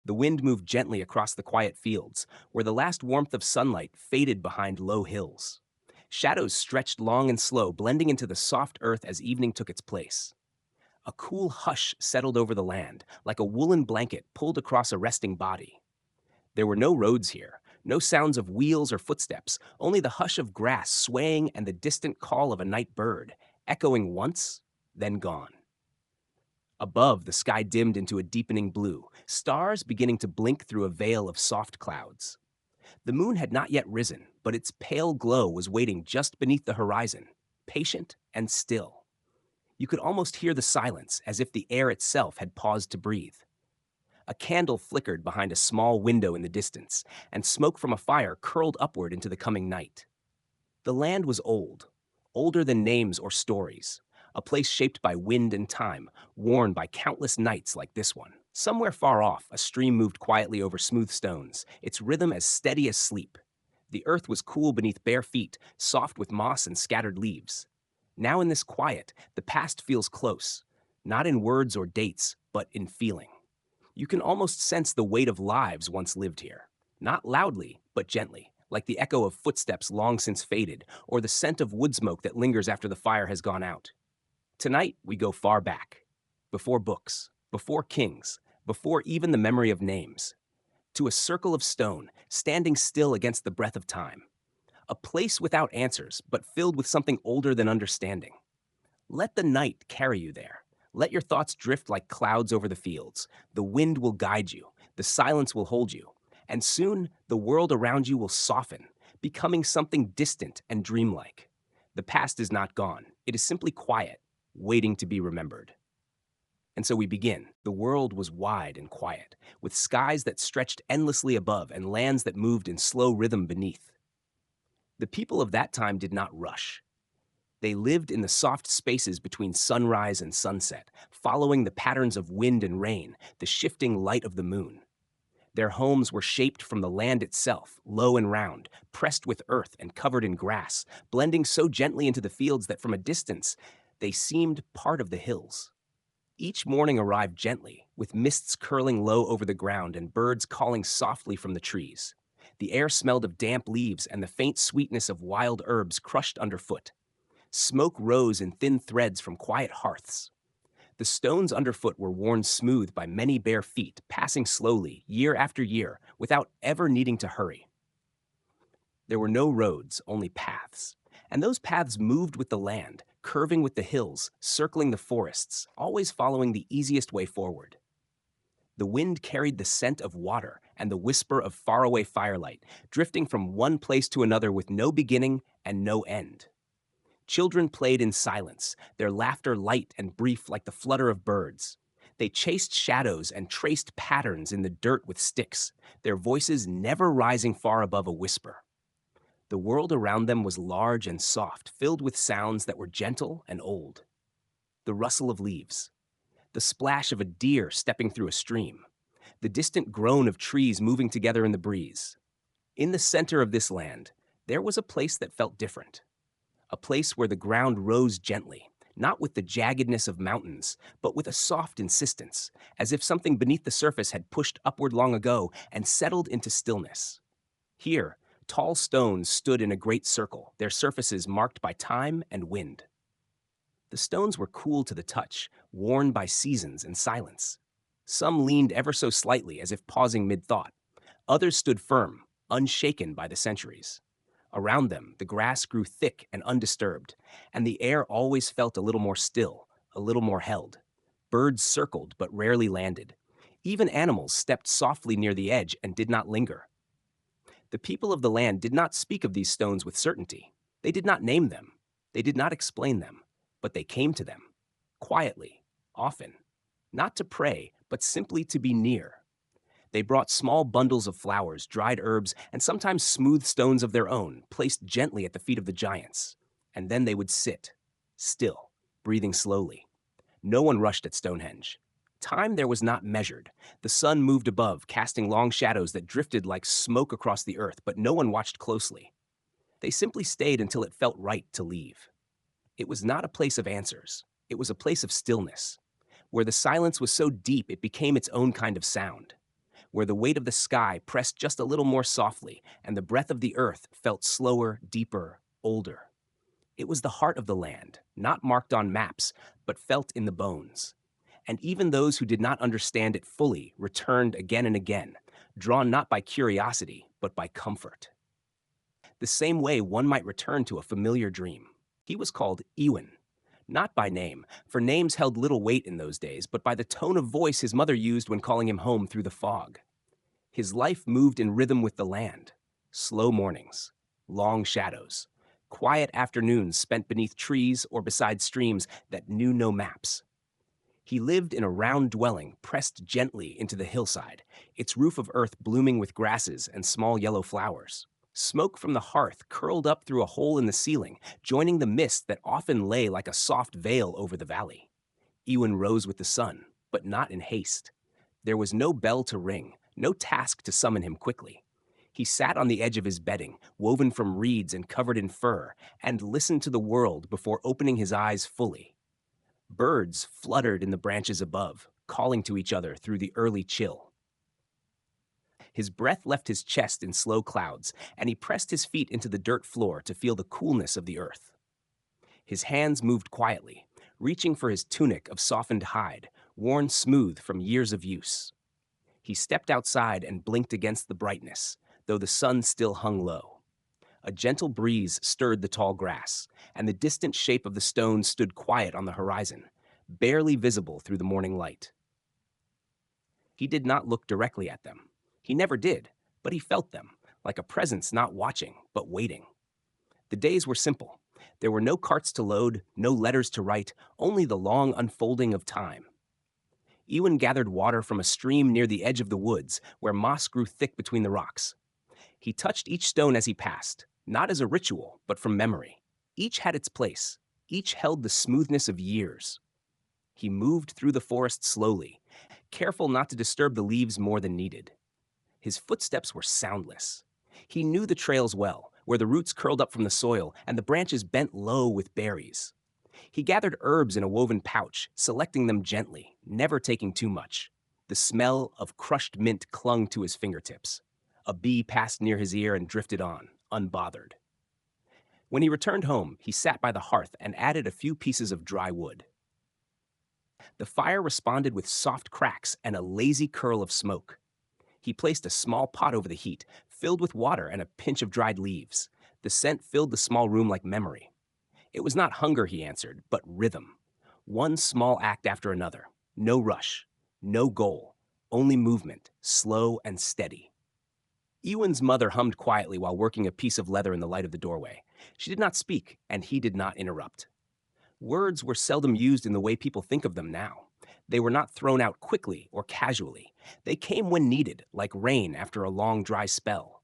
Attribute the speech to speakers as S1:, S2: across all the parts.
S1: The wind moved gently across the quiet fields, where the last warmth of sunlight faded behind low hills. Shadows stretched long and slow, blending into the soft earth as evening took its place. A cool hush settled over the land, like a woolen blanket pulled across a resting body. There were no roads here, no sounds of wheels or footsteps, only the hush of grass swaying and the distant call of a night bird, echoing once, then gone. Above, the sky dimmed into a deepening blue, stars beginning to blink through a veil of soft clouds. The moon had not yet risen, but its pale glow was waiting just beneath the horizon, patient and still. You could almost hear the silence, as if the air itself had paused to breathe. A candle flickered behind a small window in the distance, and smoke from a fire curled upward into the coming night. The land was old, older than names or stories, a place shaped by wind and time, worn by countless nights like this one. Somewhere far off, a stream moved quietly over smooth stones, its rhythm as steady as sleep. The earth was cool beneath bare feet, soft with moss and scattered leaves. Now in this quiet, the past feels close, not in words or dates, but in feeling. You can almost sense the weight of lives once lived here. Not loudly, but gently, like the echo of footsteps long since faded, or the scent of wood smoke that lingers after the fire has gone out. Tonight, we go far back. Before books, before kings, before even the memory of names. To a circle of stone, standing still against the breath of time. A place without answers, but filled with something older than understanding. Let the night carry you there. Let your thoughts drift like clouds over the fields. The wind will guide you, the silence will hold you, and soon the world around you will soften, becoming something distant and dreamlike. The past is not gone, it is simply quiet, waiting to be remembered. And so we begin. The world was wide and quiet, with skies that stretched endlessly above and lands that moved in slow rhythm beneath. The people of that time did not rush. They lived in the soft spaces between sunrise and sunset, following the patterns of wind and rain, the shifting light of the moon. Their homes were shaped from the land itself, low and round, pressed with earth and covered in grass, blending so gently into the fields that from a distance they seemed part of the hills. Each morning arrived gently, with mists curling low over the ground and birds calling softly from the trees. The air smelled of damp leaves and the faint sweetness of wild herbs crushed underfoot. Smoke rose in thin threads from quiet hearths. The stones underfoot were worn smooth by many bare feet, passing slowly, year after year, without ever needing to hurry. There were no roads, only paths. And those paths moved with the land, curving with the hills, circling the forests, always following the easiest way forward. The wind carried the scent of water and the whisper of faraway firelight, drifting from one place to another with no beginning and no end. Children played in silence, their laughter light and brief like the flutter of birds. They chased shadows and traced patterns in the dirt with sticks, their voices never rising far above a whisper. The world around them was large and soft, filled with sounds that were gentle and old. The rustle of leaves, the splash of a deer stepping through a stream, the distant groan of trees moving together in the breeze. In the center of this land, there was a place that felt different. A place where the ground rose gently, not with the jaggedness of mountains, but with a soft insistence, as if something beneath the surface had pushed upward long ago and settled into stillness. Here, tall stones stood in a great circle, their surfaces marked by time and wind. The stones were cool to the touch, worn by seasons and silence. Some leaned ever so slightly as if pausing mid-thought. Others stood firm, unshaken by the centuries. Around them, the grass grew thick and undisturbed, and the air always felt a little more still, a little more held. Birds circled but rarely landed. Even animals stepped softly near the edge and did not linger. The people of the land did not speak of these stones with certainty. They did not name them. They did not explain them, but they came to them, quietly, often, not to pray, but simply to be near. They brought small bundles of flowers, dried herbs, and sometimes smooth stones of their own, placed gently at the feet of the giants. And then they would sit, still, breathing slowly. No one rushed at Stonehenge. Time there was not measured. The sun moved above, casting long shadows that drifted like smoke across the earth, but no one watched closely. They simply stayed until it felt right to leave. It was not a place of answers. It was a place of stillness, where the silence was so deep it became its own kind of sound, where the weight of the sky pressed just a little more softly and the breath of the earth felt slower, deeper, older. It was the heart of the land, not marked on maps, but felt in the bones. And even those who did not understand it fully returned again and again, drawn not by curiosity, but by comfort. The same way one might return to a familiar dream. He was called Ewan, not by name, for names held little weight in those days, but by the tone of voice his mother used when calling him home through the fog. His life moved in rhythm with the land. Slow mornings, long shadows, quiet afternoons spent beneath trees or beside streams that knew no maps. He lived in a round dwelling pressed gently into the hillside, its roof of earth blooming with grasses and small yellow flowers. Smoke from the hearth curled up through a hole in the ceiling, joining the mist that often lay like a soft veil over the valley. Ewan rose with the sun, but not in haste. There was no bell to ring, no task to summon him quickly. He sat on the edge of his bedding, woven from reeds and covered in fur, and listened to the world before opening his eyes fully. Birds fluttered in the branches above, calling to each other through the early chill. His breath left his chest in slow clouds, and he pressed his feet into the dirt floor to feel the coolness of the earth. His hands moved quietly, reaching for his tunic of softened hide, worn smooth from years of use. He stepped outside and blinked against the brightness, though the sun still hung low. A gentle breeze stirred the tall grass, and the distant shape of the stones stood quiet on the horizon, barely visible through the morning light. He did not look directly at them. He never did, but he felt them, like a presence not watching, but waiting. The days were simple. There were no carts to load, no letters to write, only the long unfolding of time. Ewan gathered water from a stream near the edge of the woods, where moss grew thick between the rocks. He touched each stone as he passed, not as a ritual, but from memory. Each had its place. Each held the smoothness of years. He moved through the forest slowly, careful not to disturb the leaves more than needed. His footsteps were soundless. He knew the trails well, where the roots curled up from the soil and the branches bent low with berries. He gathered herbs in a woven pouch, selecting them gently, never taking too much. The smell of crushed mint clung to his fingertips. A bee passed near his ear and drifted on, unbothered. When he returned home, he sat by the hearth and added a few pieces of dry wood. The fire responded with soft cracks and a lazy curl of smoke. He placed a small pot over the heat, filled with water and a pinch of dried leaves. The scent filled the small room like memory. It was not hunger, he answered, but rhythm. One small act after another. No rush, no goal, only movement, slow and steady. Ewan's mother hummed quietly while working a piece of leather in the light of the doorway. She did not speak, and he did not interrupt. Words were seldom used in the way people think of them now. They were not thrown out quickly or casually. They came when needed, like rain after a long dry spell.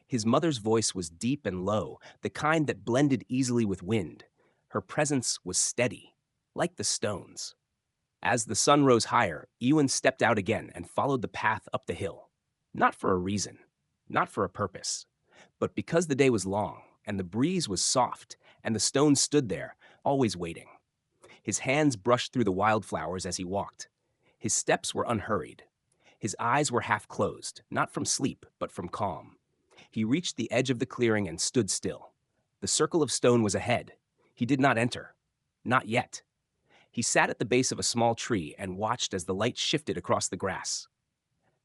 S1: His mother's voice was deep and low, the kind that blended easily with wind. Her presence was steady, like the stones. As the sun rose higher, Ewan stepped out again and followed the path up the hill. Not for a reason, not for a purpose, but because the day was long, and the breeze was soft, and the stones stood there, always waiting. His hands brushed through the wildflowers as he walked. His steps were unhurried. His eyes were half closed, not from sleep, but from calm. He reached the edge of the clearing and stood still. The circle of stone was ahead. He did not enter. Not yet. He sat at the base of a small tree and watched as the light shifted across the grass.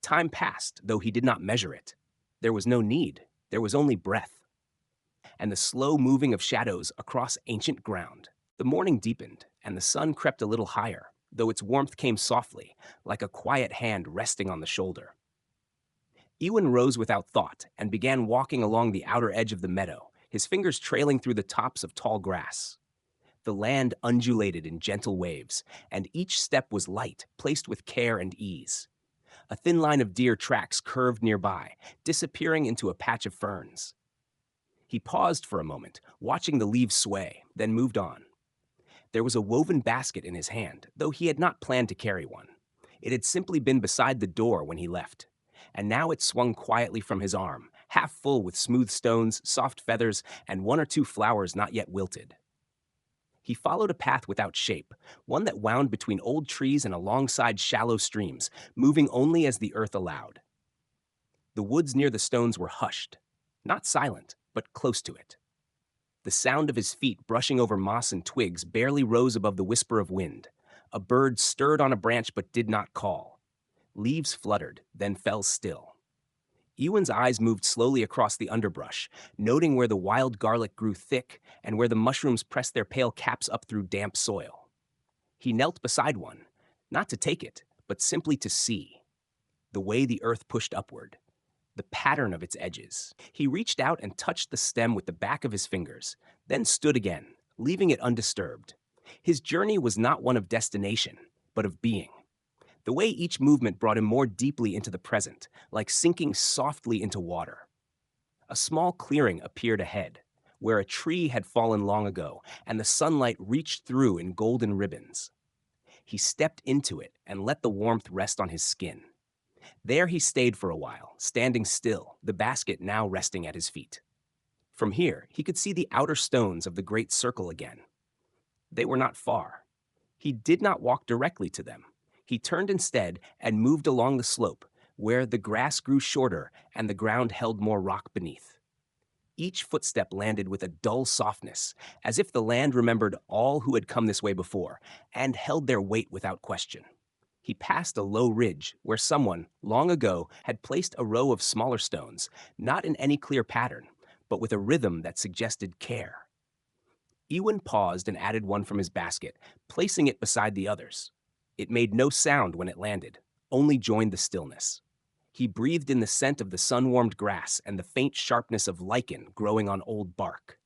S1: Time passed, though he did not measure it. There was no need. There was only breath. And the slow moving of shadows across ancient ground. The morning deepened, and the sun crept a little higher, though its warmth came softly, like a quiet hand resting on the shoulder. Ewan rose without thought and began walking along the outer edge of the meadow, his fingers trailing through the tops of tall grass. The land undulated in gentle waves, and each step was light, placed with care and ease. A thin line of deer tracks curved nearby, disappearing into a patch of ferns. He paused for a moment, watching the leaves sway, then moved on. There was a woven basket in his hand, though he had not planned to carry one. It had simply been beside the door when he left, and now it swung quietly from his arm, half full with smooth stones, soft feathers, and one or two flowers not yet wilted. He followed a path without shape, one that wound between old trees and alongside shallow streams, moving only as the earth allowed. The woods near the stones were hushed, not silent, but close to it. The sound of his feet brushing over moss and twigs barely rose above the whisper of wind. A bird stirred on a branch but did not call. Leaves fluttered, then fell still. Ewan's eyes moved slowly across the underbrush, noting where the wild garlic grew thick and where the mushrooms pressed their pale caps up through damp soil. He knelt beside one, not to take it, but simply to see. The way the earth pushed upward, the pattern of its edges. He reached out and touched the stem with the back of his fingers, then stood again, leaving it undisturbed. His journey was not one of destination, but of being. The way each movement brought him more deeply into the present, like sinking softly into water. A small clearing appeared ahead, where a tree had fallen long ago, and the sunlight reached through in golden ribbons. He stepped into it and let the warmth rest on his skin. There he stayed for a while, standing still, the basket now resting at his feet. From here, he could see the outer stones of the great circle again. They were not far. He did not walk directly to them. He turned instead and moved along the slope, where the grass grew shorter and the ground held more rock beneath. Each footstep landed with a dull softness, as if the land remembered all who had come this way before, and held their weight without question. He passed a low ridge where someone, long ago, had placed a row of smaller stones, not in any clear pattern, but with a rhythm that suggested care. Ewan paused and added one from his basket, placing it beside the others. It made no sound when it landed, only joined the stillness. He breathed in the scent of the sun-warmed grass and the faint sharpness of lichen growing on old bark.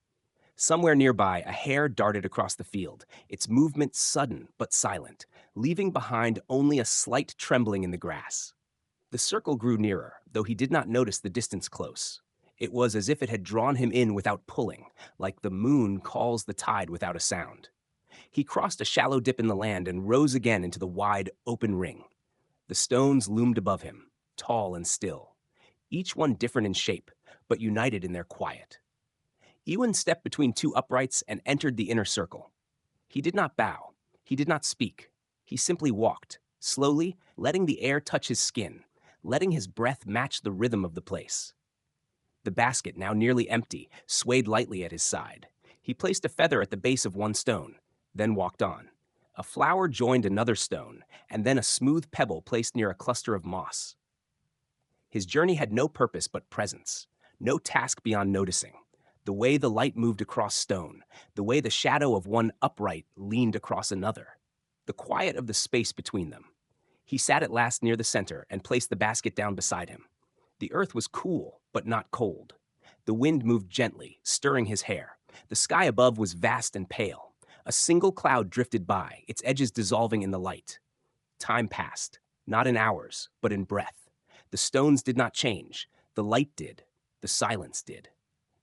S1: Somewhere nearby, a hare darted across the field, its movement sudden but silent, leaving behind only a slight trembling in the grass. The circle grew nearer, though he did not notice the distance close. It was as if it had drawn him in without pulling, like the moon calls the tide without a sound. He crossed a shallow dip in the land and rose again into the wide, open ring. The stones loomed above him, tall and still, each one different in shape, but united in their quiet. Ewan stepped between two uprights and entered the inner circle. He did not bow. He did not speak. He simply walked, slowly, letting the air touch his skin, letting his breath match the rhythm of the place. The basket, now nearly empty, swayed lightly at his side. He placed a feather at the base of one stone, then walked on. A flower joined another stone, and then a smooth pebble placed near a cluster of moss. His journey had no purpose but presence, no task beyond noticing. The way the light moved across stone, the way the shadow of one upright leaned across another, the quiet of the space between them. He sat at last near the center and placed the basket down beside him. The earth was cool, but not cold. The wind moved gently, stirring his hair. The sky above was vast and pale. A single cloud drifted by, its edges dissolving in the light. Time passed, not in hours, but in breath. The stones did not change. The light did. The silence did.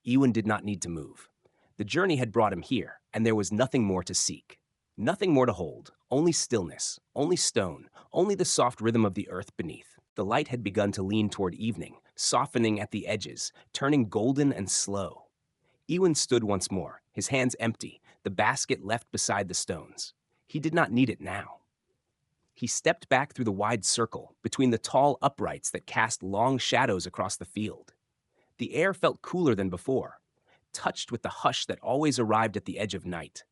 S1: Ewan did not need to move. The journey had brought him here, and there was nothing more to seek. Nothing more to hold, only stillness, only stone, only the soft rhythm of the earth beneath. The light had begun to lean toward evening, softening at the edges, turning golden and slow. Ewan stood once more, his hands empty, the basket left beside the stones. He did not need it now. He stepped back through the wide circle, between the tall uprights that cast long shadows across the field. The air felt cooler than before, touched with the hush that always arrived at the edge of night.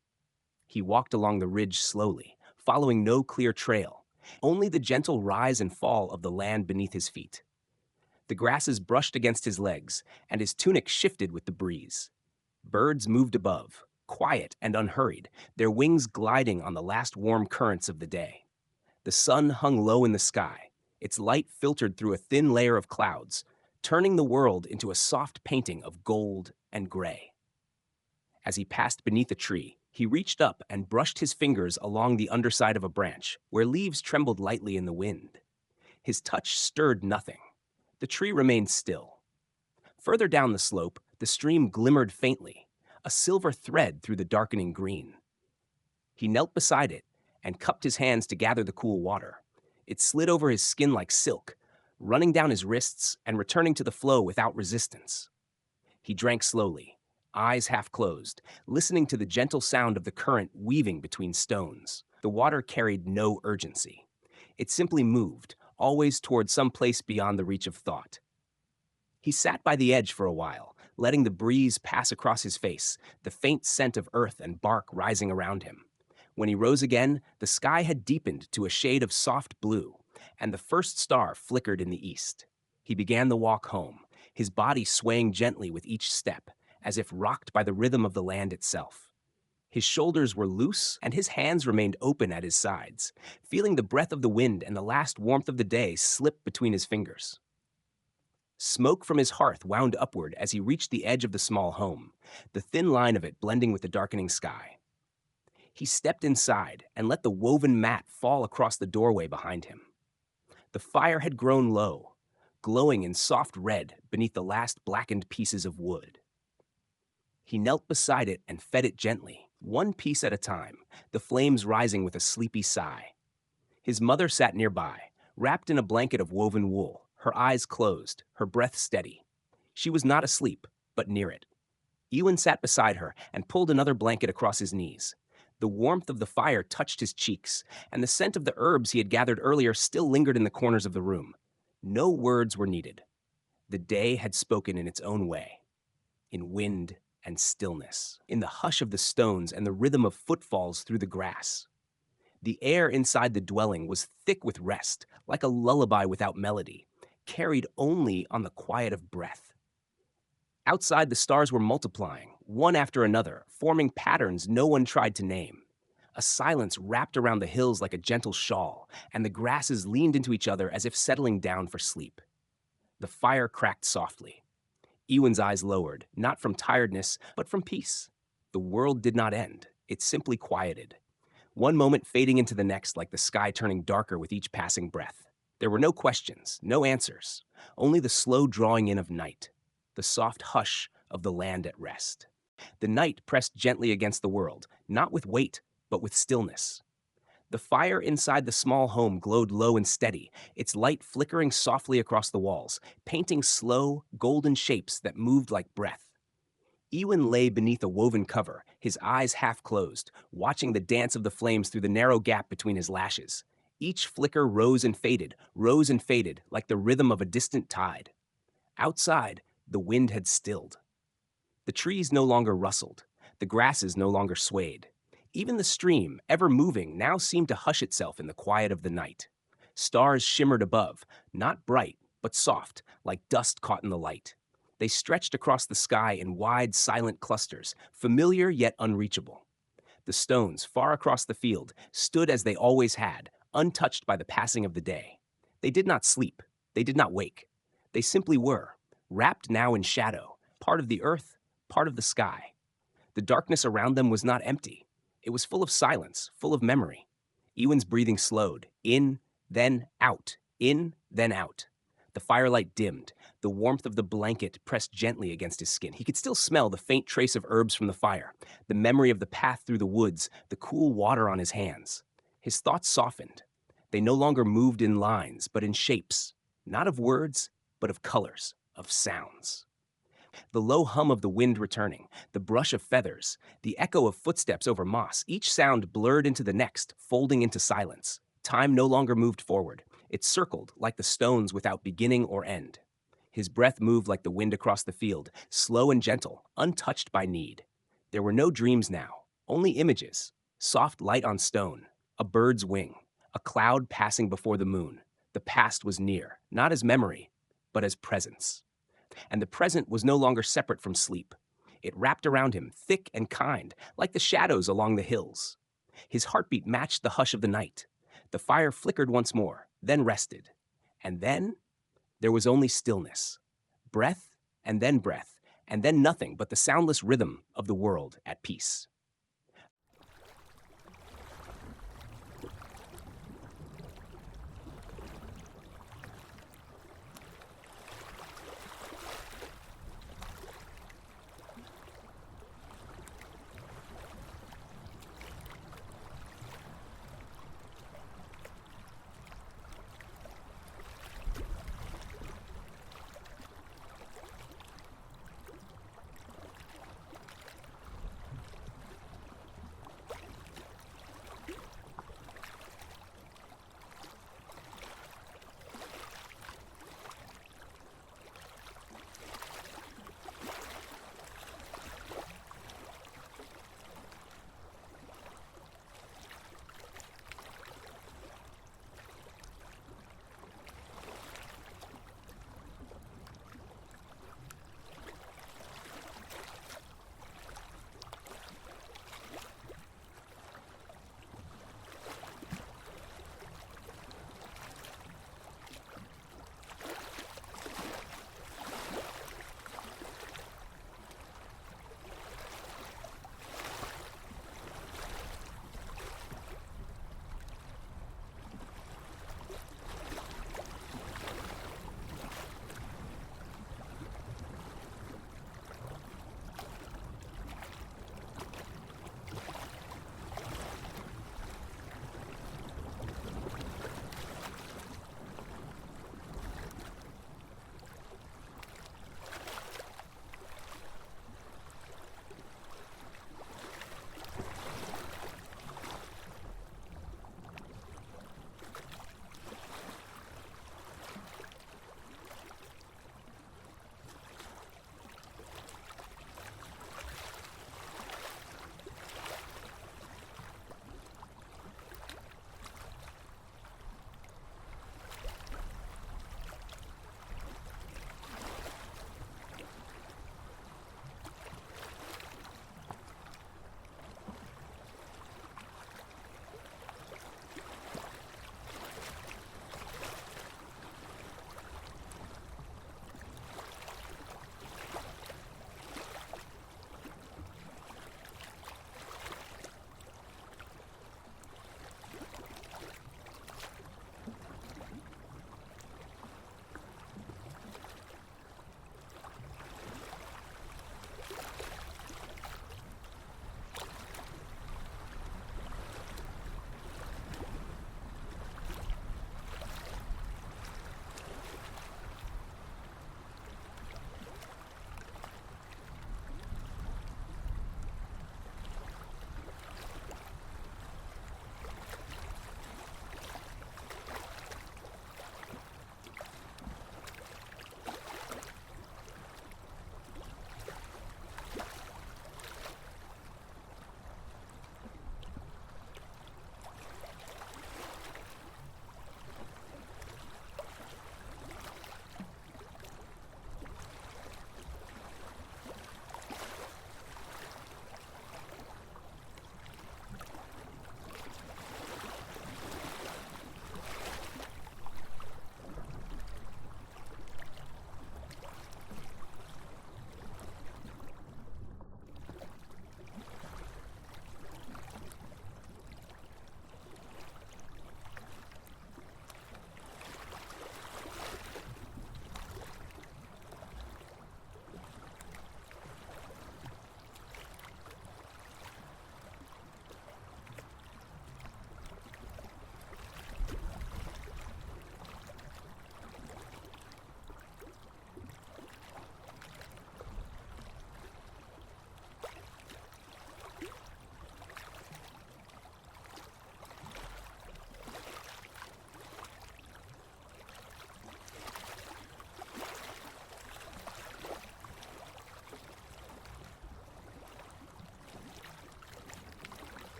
S1: He walked along the ridge slowly, following no clear trail, only the gentle rise and fall of the land beneath his feet. The grasses brushed against his legs, and his tunic shifted with the breeze. Birds moved above, quiet and unhurried, their wings gliding on the last warm currents of the day. The sun hung low in the sky, its light filtered through a thin layer of clouds, turning the world into a soft painting of gold and gray. As he passed beneath a tree, he reached up and brushed his fingers along the underside of a branch, where leaves trembled lightly in the wind. His touch stirred nothing. The tree remained still. Further down the slope, the stream glimmered faintly, a silver thread through the darkening green. He knelt beside it and cupped his hands to gather the cool water. It slid over his skin like silk, running down his wrists and returning to the flow without resistance. He drank slowly, eyes half closed, listening to the gentle sound of the current weaving between stones. The water carried no urgency. It simply moved, always toward some place beyond the reach of thought. He sat by the edge for a while, letting the breeze pass across his face, the faint scent of earth and bark rising around him. When he rose again, the sky had deepened to a shade of soft blue, and the first star flickered in the east. He began the walk home, his body swaying gently with each step, as if rocked by the rhythm of the land itself. His shoulders were loose, and his hands remained open at his sides, feeling the breath of the wind and the last warmth of the day slip between his fingers. Smoke from his hearth wound upward as he reached the edge of the small home, the thin line of it blending with the darkening sky. He stepped inside and let the woven mat fall across the doorway behind him. The fire had grown low, glowing in soft red beneath the last blackened pieces of wood. He knelt beside it and fed it gently, one piece at a time, the flames rising with a sleepy sigh. His mother sat nearby, wrapped in a blanket of woven wool, her eyes closed, her breath steady. She was not asleep, but near it. Ewan sat beside her and pulled another blanket across his knees. The warmth of the fire touched his cheeks, and the scent of the herbs he had gathered earlier still lingered in the corners of the room. No words were needed. The day had spoken in its own way, in wind and stillness, in the hush of the stones and the rhythm of footfalls through the grass. The air inside the dwelling was thick with rest, like a lullaby without melody, carried only on the quiet of breath. Outside, the stars were multiplying, one after another, forming patterns no one tried to name. A silence wrapped around the hills like a gentle shawl, and the grasses leaned into each other as if settling down for sleep. The fire cracked softly. Ewan's eyes lowered, not from tiredness, but from peace. The world did not end. It simply quieted. One moment fading into the next like the sky turning darker with each passing breath. There were no questions, no answers, only the slow drawing in of night, the soft hush of the land at rest. The night pressed gently against the world, not with weight, but with stillness. The fire inside the small home glowed low and steady, its light flickering softly across the walls, painting slow, golden shapes that moved like breath. Ewan lay beneath a woven cover, his eyes half closed, watching the dance of the flames through the narrow gap between his lashes. Each flicker rose and faded, like the rhythm of a distant tide. Outside, the wind had stilled. The trees no longer rustled, the grasses no longer swayed. Even the stream, ever moving, now seemed to hush itself in the quiet of the night. Stars shimmered above, not bright, but soft, like dust caught in the light. They stretched across the sky in wide, silent clusters, familiar yet unreachable. The stones, far across the field, stood as they always had, untouched by the passing of the day. They did not sleep. They did not wake. They simply were, wrapped now in shadow, part of the earth, part of the sky. The darkness around them was not empty. It was full of silence, full of memory. Ewan's breathing slowed, in, then out, in, then out. The firelight dimmed. The warmth of the blanket pressed gently against his skin. He could still smell the faint trace of herbs from the fire, the memory of the path through the woods, the cool water on his hands. His thoughts softened. They no longer moved in lines, but in shapes, not of words, but of colors, of sounds. The low hum of the wind returning, the brush of feathers, the echo of footsteps over moss, each sound blurred into the next, folding into silence. Time no longer moved forward. It circled like the stones without beginning or end. His breath moved like the wind across the field, slow and gentle, untouched by need. There were no dreams now, only images. Soft light on stone, a bird's wing, a cloud passing before the moon. The past was near, not as memory, but as presence. And the present was no longer separate from sleep. It wrapped around him, thick and kind, like the shadows along the hills. His heartbeat matched the hush of the night. The fire flickered once more, then rested. And then there was only stillness. Breath, and then nothing but the soundless rhythm of the world at peace.